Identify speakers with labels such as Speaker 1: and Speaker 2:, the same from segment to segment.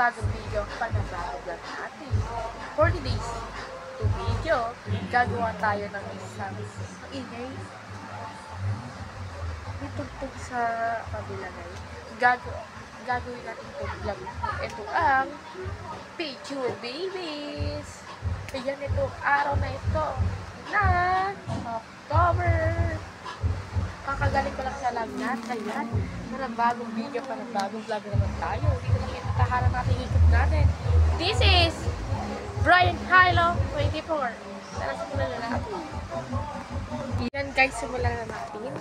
Speaker 1: panibagong video, panibagong vlog natin. For today's video, gagawa tayo ng isang ingay. Itugtog sa kabila guys. Gagawin natin itong vlog. Ito ang Picture Babies. Ayan itong araw na ito na October. Kakagaling ko lang sa lagnat. Ayan. Parang bagong video, parang bagong vlog naman tayo. Dito lang itatahanan natin, ikot natin. This is Brian Hilo 24. Tara, simulan na natin. Yan guys, simulan na natin.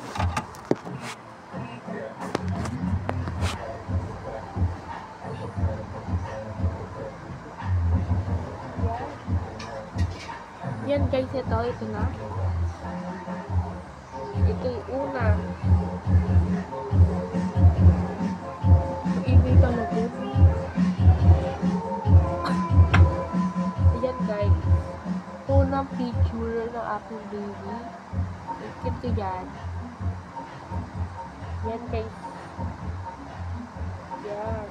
Speaker 1: Yan guys, ito na. Ito yung una. Ingay ka na po. Ayan guys. Unang picture ng aking baby. Ito yan. Yan guys. Yan.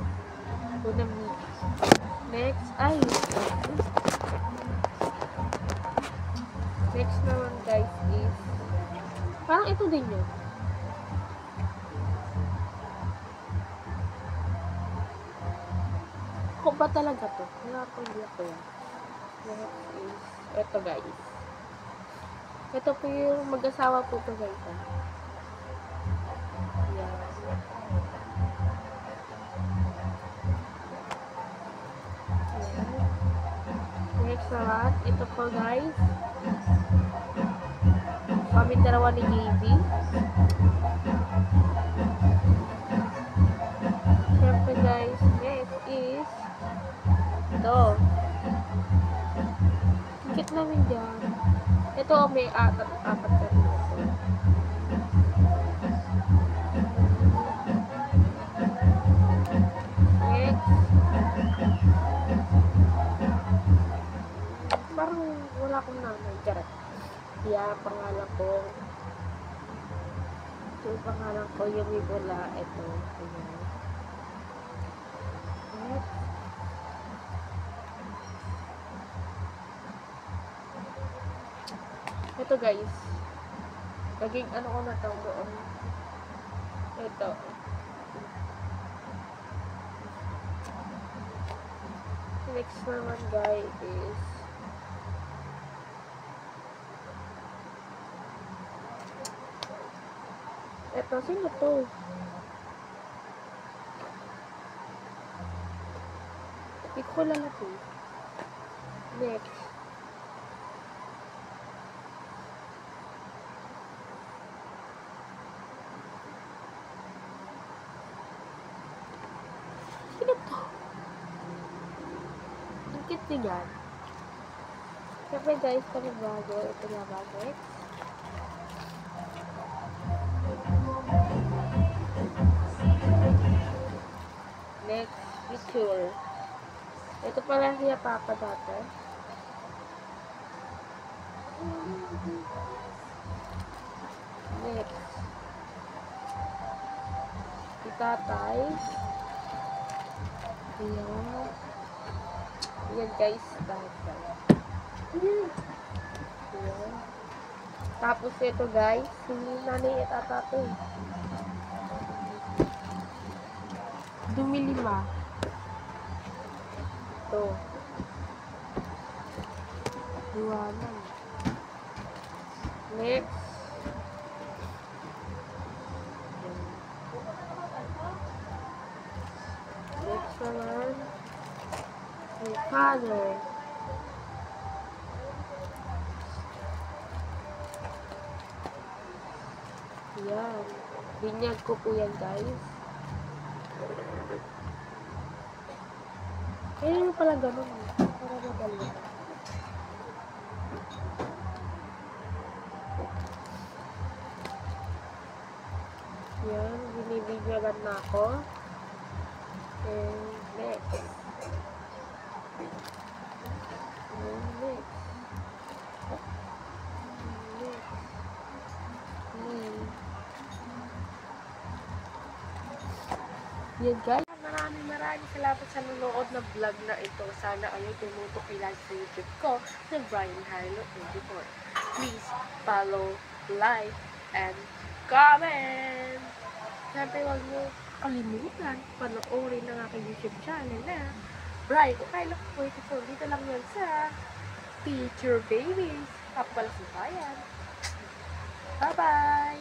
Speaker 1: Unang mix. Next. Ay. Next naman guys is parang ito din yun. Ako ba talaga to? Wala ko, hindi ako yan. Next is ito guys. Ito po yung mag-asawa po to guys. Yan. Next naman, ito po guys. Kami dalawa ni JB. Siyempre guys, next is ito. Higit namin dyan. Ito may apat ka rin ito. Next. Parang wala akong nanay. Charot. Yeah, pangalan ko. Ito yung pangalan ko, yung may bula. Ito. Ayan. Next. Ito guys. Naging ano ko na ito doon. Ito. Next naman guys is eto, sino to? Hindi ko lang ito. Next. Sino to? Ang cute din yan. Siyempre guys, kami bago. Ito na bago. Next picture. Ito pala siya papa dati. Next. Si tatay. Ayan. Ayan guys. Tatay. Ayan. Tapos ito guys. Si nanay at tatay. Dumilima. Ito. Duwanan. Next. Next naman. My father. Yan. Binyag ko po yan guys. Kaya yung pala ganun. Para madali. Yan. Binibigyagan na ako. And next. And next. Next. Yan guys. maraming salamat sa nanonood ng vlog na ito. Sana kayo tumutok ilan sa YouTube ko na Brian Harlow 24. Please follow, like, and comment! Siyempre, huwag mo kalimutan panoorin ng aking YouTube channel na Brian Harlow 24. Dito lang yan sa Picture Babies. Kapal sa bayan. Bye-bye!